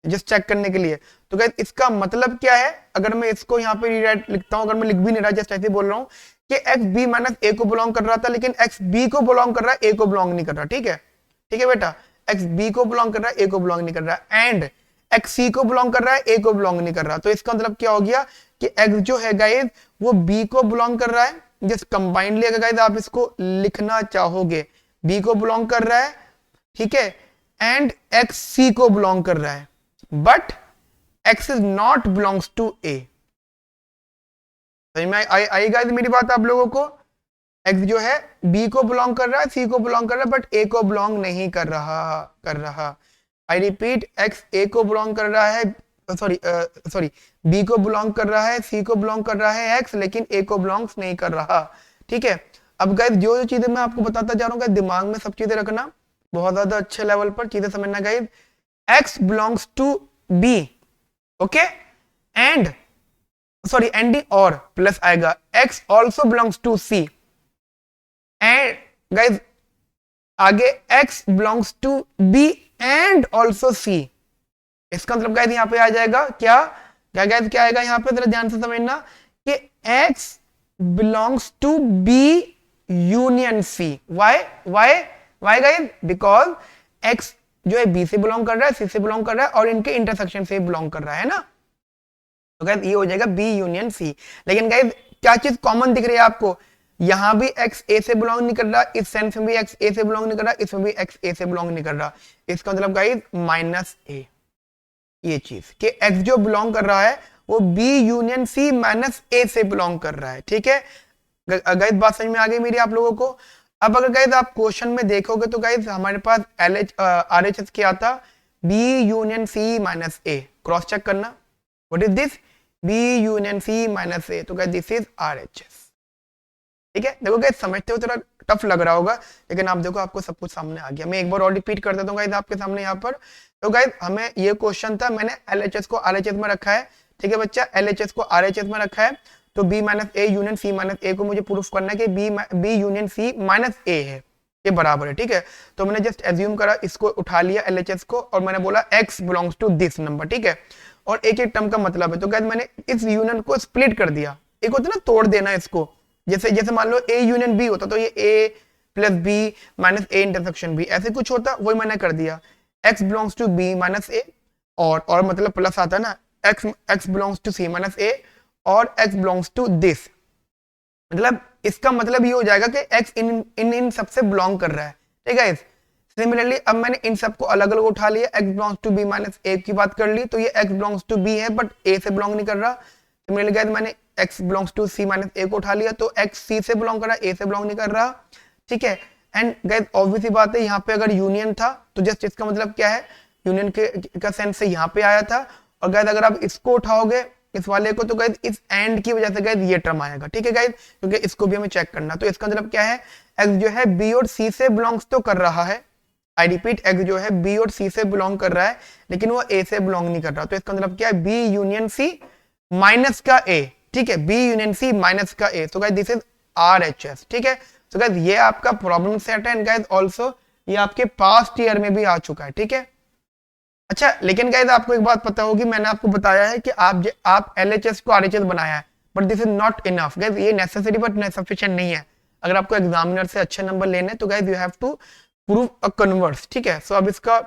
जस्ट चेक करने के लिए, तो गाइस इसका मतलब क्या है, अगर मैं इसको यहाँ पे रीराइट लिखता हूँ, अगर मैं लिख भी नहीं रहा, जस्ट ऐसे बोल रहा हूँ कि x b माइनस a को बिलोंग कर रहा था, लेकिन x b को बिलोंग कर रहा है, a को बिलोंग नहीं कर रहा, ठीक है बेटा, x b को बिलोंग कर रहा है, a को बिलोंग नहीं कर रहा, एंड x c को बिलोंग कर रहा है, a को बिलोंग नहीं कर रहा, तो इसका मतलब क्या हो गया कि x जो है गाइस वो b को बिलोंग कर रहा है, जस्ट कंबाइनली अगर गाइस आप इसको लिखना चाहोगे, b को बिलोंग कर रहा है, ठीक है, एंड x c को बिलोंग कर रहा है, but x is not belongs to a, समझ में आई गाइस मेरी बात आप लोगों को, x जो है b को बिलोंग कर रहा है, c को बिलोंग कर रहा है, बट a को बिलोंग नहीं कर रहा, आई रिपीट, x a को बिलोंग कर रहा है, सॉरी b को बिलोंग कर रहा है, c को बिलोंग कर रहा है x, लेकिन a को बिलोंग्स नहीं कर रहा, ठीक है। अब गाइस जो चीजें मैं आपको बताता जा रहा हूँ, दिमाग में सब चीजें रखना, बहुत ज्यादा अच्छे लेवल पर चीजें समझना guys, x belongs to b, okay, and sorry ending और प्लस आएगा, x also belongs to c, and guys आगे x belongs to b and also c, इसका मतलब गाइस यहाँ पे आ जाएगा क्या गाइस, क्या आएगा यहाँ पे, जरा ध्यान से समझना कि x belongs to b union c, why guys, because x जो है b से बिलोंग कर रहा है, c से बिलोंग कर रहा है, और इनके इंटरसेक्शन से बिलोंग कर रहा है ना, तो गाइस ये हो जाएगा b यूनियन c। लेकिन गाइस क्या चीज कॉमन दिख रही है आपको, यहां भी x a से बिलोंग नहीं कर रहा, इस सेंस में भी x a से बिलोंग नहीं कर रहा, इसमें भी x a से बिलोंग नहीं कर रहा, इसका मतलब गाइस माइनस a, ये चीज कि x जो बिलोंग कर रहा है वो b union c minus a से बिलोंग कर रहा है, ठीक है। गाइस बात समझ में आ गई मेरी आप लोगों को। अब अगर गाइस आप क्वेश्चन में देखोगे तो गाइस हमारे पास आर एच एस क्या था, B union C minus A, cross check करना, what is this, B union C minus A, तो guys this is R H S. ठीक है, देखो गाइस समझते हो थोड़ा टफ लग रहा होगा, लेकिन आप देखो आपको सब कुछ सामने आ गया। मैं एक बार और रिपीट कर देता हूँ गाइस आपके सामने यहाँ पर। तो गाइस हमें ये क्वेश्चन था, मैंने एलएचएस को आरएचएस में रखा है, ठीक है बच्चा, एलएचएस को आरएचएस में रखा है, तो B minus A union C minus A को मुझे प्रूफ करना है कि B union C minus A है, ये बराबर है। ठीक है, तो मैंने जस्ट एज्यूम करा, इसको उठा लिया एलएचएस को, और मैंने बोला x belongs to this number. ठीक है, और एक एक टर्म का मतलब है, तो गाइस मैंने इस यूनियन को स्प्लिट कर दिया, एक होता है ना तोड़ देना इसको, जैसे जैसे मान लो ए यूनियन बी होता तो ये A plus B minus A intersection B, ऐसे कुछ होता, वही मैंने कर दिया, x belongs to B minus A, और मतलब प्लस आता है ना, x belongs to C minus A, और x बिलोंग्स टू दिस, मतलब इसका मतलब ये हो जाएगा कि x इन सबसे बिलोंग कर रहा है। ठीक है, सिमिलरली अब मैंने इन सबको अलग अलग उठा लिया, x belongs to B minus A की बात कर ली, तो ये x बिलोंग्स टू बी है बट a से बिलोंग नहीं कर रहा। सिमिलरली गाइस मैंने x belongs to C minus A को उठा लिया, तो x सी से बिलोंग कर रहा है, a से बिलोंग नहीं कर रहा। ठीक है, एंड गाइस ऑब्वियस बात है, यहाँ पे अगर यूनियन था तो जस्ट इसका मतलब क्या है, यूनियन का सेंस से यहाँ पे आया था, और गाइस अगर आप इसको उठाओगे इस वाले को, तो गाइस इस एंड की वजह से गाइस ये टर्म आएगा। ठीक है गाइस, क्योंकि इसको भी हमें चेक करना, तो इसका मतलब क्या है, x जो है b और c से बिलोंग्स तो कर रहा है, आई रिपीट, x जो है b और c से बिलोंग कर रहा है, लेकिन वो a से बिलोंग नहीं कर रहा, तो इसका मतलब क्या है, b यूनियन c माइनस का a। ठीक है, b यूनियन c माइनस का a, तो गाइस दिस इज RHS। ठीक है, तो गाइस ये आपका प्रॉब्लम सेट है, एंड गाइस आल्सो ये आपके पास्ट ईयर में भी आ चुका है। ठीक है, अच्छा लेकिन गाइस आपको एक बात पता होगी, मैंने आपको बताया है कि आप एलएचएस को आरएचएस बनाया है, but this is not enough guys, ये नेसेसरी बट सफिशिएंट नहीं है। अगर आपको एग्जामिनर से अच्छे नंबर लेने तो guys you have to prove a converse. ठीक है, सो अब इसका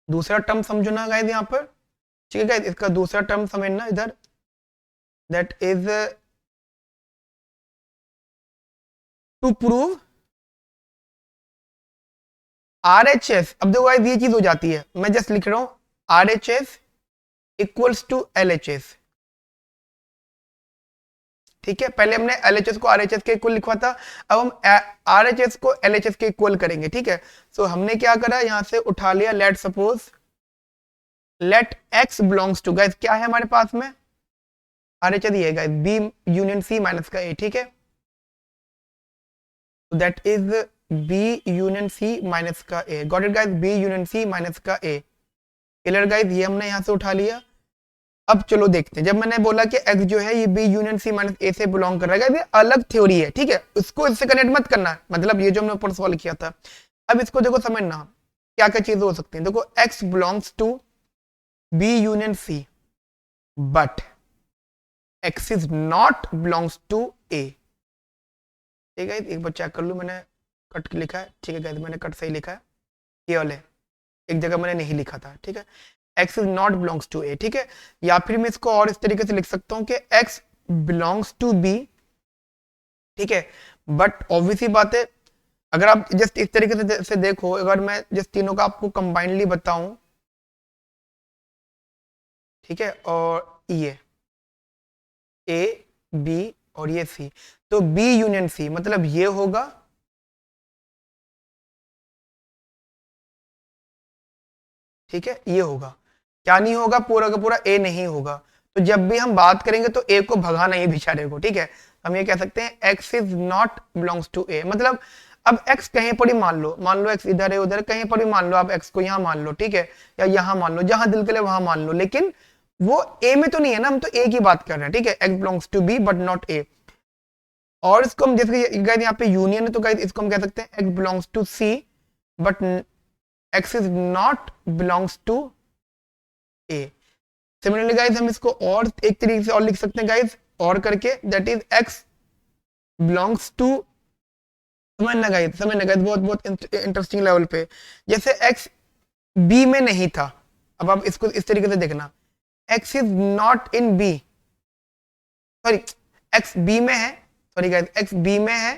दूसरा टर्म समझो ना गाइस यहाँ पर। ठीक है गाइस, इसका दूसरा टर्म समझना इधर, that is to prove RHS। अब देखो गाइस ये चीज हो जाती है, मैं जस्ट लिख रहा हूं RHS इक्वल्स टू LHS। ठीक है, पहले हमने LHS को RHS के इक्वल लिखा था, अब हम RHS को LHS के इक्वल करेंगे। ठीक है, सो हमने क्या करा, यहां से उठा लिया, let suppose let x belongs to, guys क्या है हमारे पास में, RHS ये guys b union c minus का a। ठीक है, that is b union c minus का a, got it guys, b union c minus का a। क्लियर गाइस, ये हमने यहां से उठा लिया। अब चलो देखते हैं, जब मैंने बोला कि x जो है ये b union c minus a से बिलोंग कर रहा है, ये अलग थ्योरी है। ठीक है, उसको इससे कनेक्ट मत करना, मतलब ये जो हमने ऊपर सवाल किया था। अब इसको देखो समझना, क्या क्या चीजें हो सकती हैं। देखो x belongs to b union c but x is not belongs to a। ठीक है, एक बार चेक कर लूं, मैंने कट लिखा है। ठीक है गाइस, मैंने कट सही लिखा है, ये वाले एक जगह मैंने नहीं लिखा था। ठीक है, x is not belongs to a। ठीक है, या फिर मैं इसको और इस तरीके से लिख सकता हूं कि x बिलोंग्स टू b। ठीक है, बट ऑब्वियसली बात है, अगर आप जस्ट इस तरीके से देखो, अगर मैं जस्ट तीनों का आपको कंबाइनली बताऊं, ठीक है, और ये a b और ये c, तो b यूनियन c मतलब ये होगा, ठीक है, ये होगा, क्या नहीं होगा, पूरा का पूरा ए नहीं होगा। तो जब भी हम बात करेंगे तो ए को भगाना ही बेचारे को। ठीक है, हम ये कह सकते हैं x is not belongs to A, मतलब अब x कहीं पर ही मान लो x इधर है उधर कहीं पर भी मान लो, आप x को यहाँ मान लो, ठीक है, या यहाँ मान लो, जहां दिल के लिए वहां मान लो, लेकिन वो a में तो नहीं है ना, हम तो a की बात कर रहे हैं। ठीक है, x belongs to b but not a। और इसको हम जैसे गाइस यहाँ पे यूनियन है, तो गाइस इसको हम कह सकते हैं x belongs to c but x is not belongs to a। Similarly guys हम इसको और एक तरीके से और लिख सकते हैं गाइस, और करके, that is x belongs to, समझना गाइस बहुत बहुत इंटरेस्टिंग लेवल पे, जैसे x b में नहीं था, अब आप इसको इस तरीके से देखना, x is not in b, sorry x b में है, सॉरी गाइस x b में है,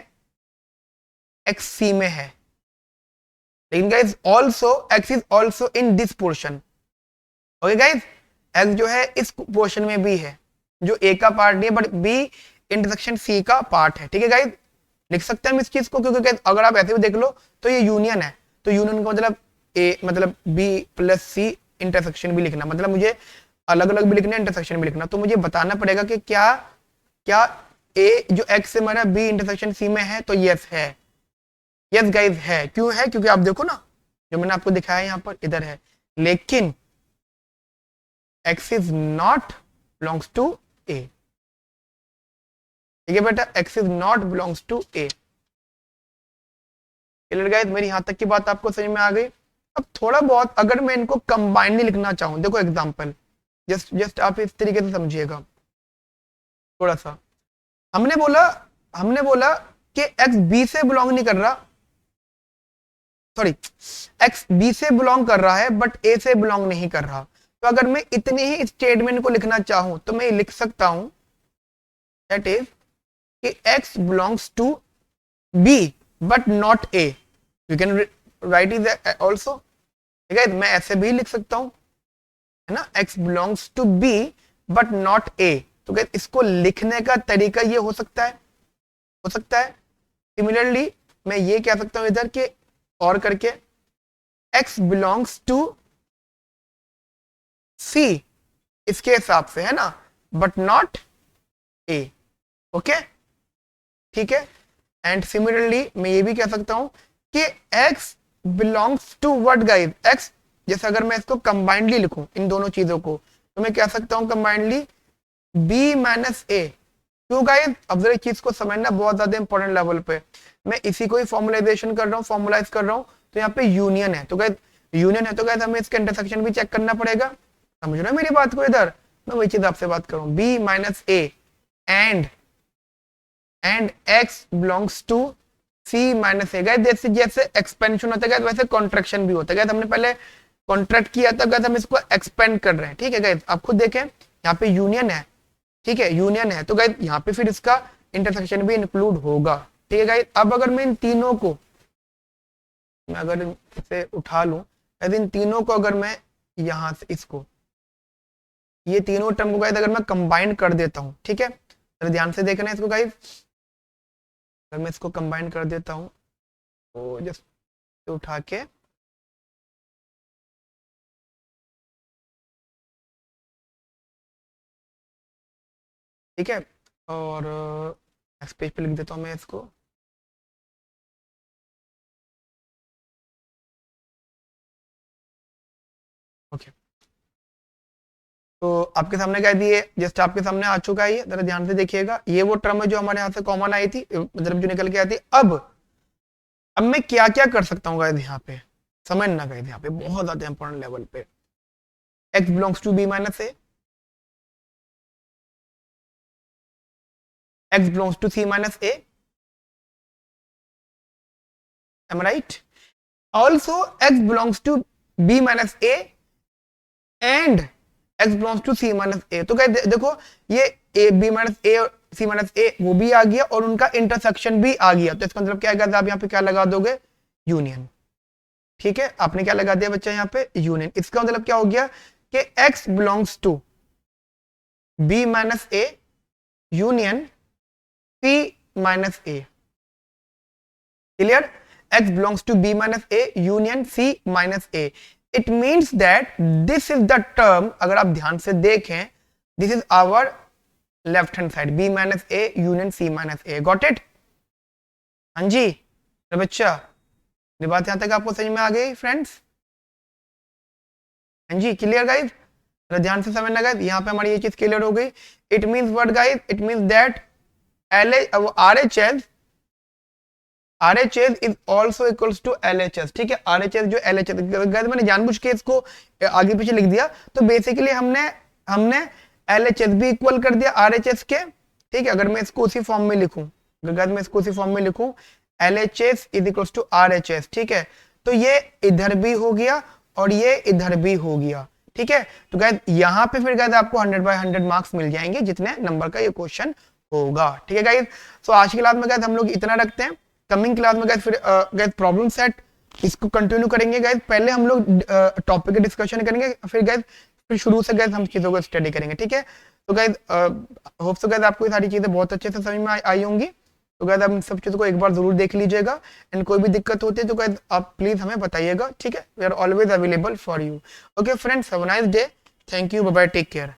x c में है, लेकिन guys also x is also in this portion. Okay guys, x जो है इस पोर्शन में भी है, जो a का पार्ट नहीं है, बट b इंटरसेक्शन सी का पार्ट है। ठीक है गाइस, लिख सकते हैं हम इस चीज को, क्योंकि अगर आप ऐसे भी देख लो तो ये यूनियन है, तो यूनियन का मतलब ए मतलब बी प्लस सी इंटरसेक्शन भी लिखना, मतलब मुझे अलग अलग भी लिखना है, इंटरसेक्शन भी लिखना, तो मुझे बताना पड़ेगा कि क्या क्या ए जो एक्स से मेरा बी इंटरसेक्शन सी में है, तो यस है, यस गाइस है। क्यों है? क्योंकि आप देखो ना, जो मैंने आपको दिखाया यहाँ पर इधर है, लेकिन x is not belongs to A. ठीक है बेटा, x is not belongs to A. Clear guys, मेरी यहां तक की बात आपको समझ में आ गई। अब थोड़ा बहुत अगर मैं इनको कंबाइनली लिखना चाहूं, देखो एग्जांपल, जस्ट आप इस तरीके से समझिएगा थोड़ा सा। हमने बोला कि एक्स बी से बिलोंग नहीं कर रहा, सॉरी, एक्स बी से बिलोंग कर रहा है बट ए से बिलोंग नहीं कर रहा। तो अगर मैं इतने ही स्टेटमेंट को लिखना चाहूं तो मैं लिख सकता हूं दैट इज कि x belongs to b but not a. You can write is also. ठीक है, मैं ऐसे भी लिख सकता हूं, है ना, x belongs to b but not a. तो क्या इसको लिखने का तरीका ये हो सकता है। सिमिलरली मैं ये कह सकता हूं इधर के और करके एक्स बिलोंग्स टू सी इसके हिसाब से, है ना, बट नॉट ए। ओके, ठीक है। एंड सिमिलरली मैं ये भी कह सकता हूं कि x belongs to what guys, x, जैसे अगर मैं इसको कंबाइंडली लिखूं इन दोनों चीजों को, तो मैं कह सकता हूं कंबाइंडली b माइनस ए। क्यों गाइस? अब जरा चीज को समझना बहुत ज्यादा इंपॉर्टेंट लेवल पे, मैं इसी को ही फॉर्मुलाइजेशन कर रहा हूं, फॉर्मुलाइज कर रहा हूं। तो यहाँ पे यूनियन है, तो गाइस यूनियन है तो गाइस हमें इसका इंटरसेक्शन भी चेक करना पड़ेगा। समझ रहे हो मेरी बात को? इधर मैं वही चीज आपसे बात कर रहा हूं, b minus A and x belongs to c minus A. जैसे जैसे एक्सपेंशन होता है वैसे कॉन्ट्रैक्शन भी होता है। हमने पहले कॉन्ट्रैक्ट किया था, हम इसको एक्सपेंड कर रहे हैं। ठीक है गाइस, आप खुद देखें यहाँ पे यूनियन है, ठीक है, यूनियन है, तो गाइस यहाँ पे फिर इसका इंटरसेक्शन भी इंक्लूड होगा। ठीक है गाइस, अब अगर मैं इन तीनों को, मैं अगर इसे उठा लूं, इन तीनों को अगर मैं यहां से इसको, ये तीनों टर्म को गाइस अगर मैं कंबाइन कर देता हूं, ठीक है, तो ध्यान से देखना है इसको गाइस, अगर मैं इसको कंबाइन कर देता हूं तो जस्ट उठा के ठीक है, और नेक्स्ट पेज पे लिख देता हूं मैं इसको। ओके, तो आपके सामने क्या दिए, जस्ट आपके सामने आ चुका है, ये जरा ध्यान से देखिएगा। ये वो टर्म है जो हमारे यहाँ से कॉमन आई थी, मतलब जो निकल के आई थी। अब मैं क्या क्या कर सकता हूँ गाइस, यहाँ पे समझना गाइस, यहाँ पे बहुत ज्यादा इंपॉर्टेंट लेवल पे, x belongs to b minus a, x belongs to c minus a, am I right? Also x belongs to b minus a and x belongs to c minus a। तो क्या देखो, ये a b minus a और c minus a वो भी आ गया और उनका इंटरसेक्शन भी आ गया। तो इसका मतलब क्या है, आप यहाँ पे क्या लगा दोगे, यूनियन। ठीक है, आपने क्या लगा दिया बच्चा यहाँ पे, यूनियन। इसका मतलब क्या हो गया कि x belongs to b minus a union c minus a। Clear? x belongs to b minus a union c minus a। it means that this is the term, अगर आप ध्यान से देखें, this is our left hand side, b minus a union c minus a। got it? हाँ जी बच्चा, ये बात यहां तक आपको समझ में आ गई फ्रेंड्स? हाँ जी, क्लियर गाइस? ध्यान से समझना गाइस, यहाँ पे हमारी ये चीज क्लियर हो गई। It means what guys, it means that RHS is also equals to LHS। ठीक है, RHS जो LHS, मैंने जानबूझ के इसको आगे पीछे लिख दिया, तो बेसिकली हमने LHS भी इक्वल कर दिया RHS के। ठीक है, अगर मैं इसको उसी फॉर्म में लिखूं, LHS is equals to RHS। ठीक है, तो ये इधर भी हो गया और ये इधर भी हो गया। ठीक है, तो गाइस यहाँ पे फिर गाइस आपको 100/100 मार्क्स मिल जाएंगे जितने नंबर का ये क्वेश्चन होगा। ठीक है गाइस, सो आज की क्लास में गाइस हम लोग इतना रखते हैं। कमिंग क्लास में गाइस फिर गाइस प्रॉब्लम सेट इसको कंटिन्यू करेंगे गाइस। पहले हम लोग टॉपिक की डिस्कशन करेंगे, फिर गाइस फिर शुरू से गाइस हम चीजों को स्टडी करेंगे। ठीक है, तो गाइज होप सो गाइज आपको ये सारी चीजें बहुत अच्छे से समझ में आई होंगी। तो गाइज आप इन सब चीजों को एक बार जरूर देख लीजिएगा, एंड कोई भी दिक्कत होती है तो गाइज आप प्लीज हमें बताइएगा, ठीक है। We are always available for you. Okay friends, have a nice day. Thank you, bye bye, take care.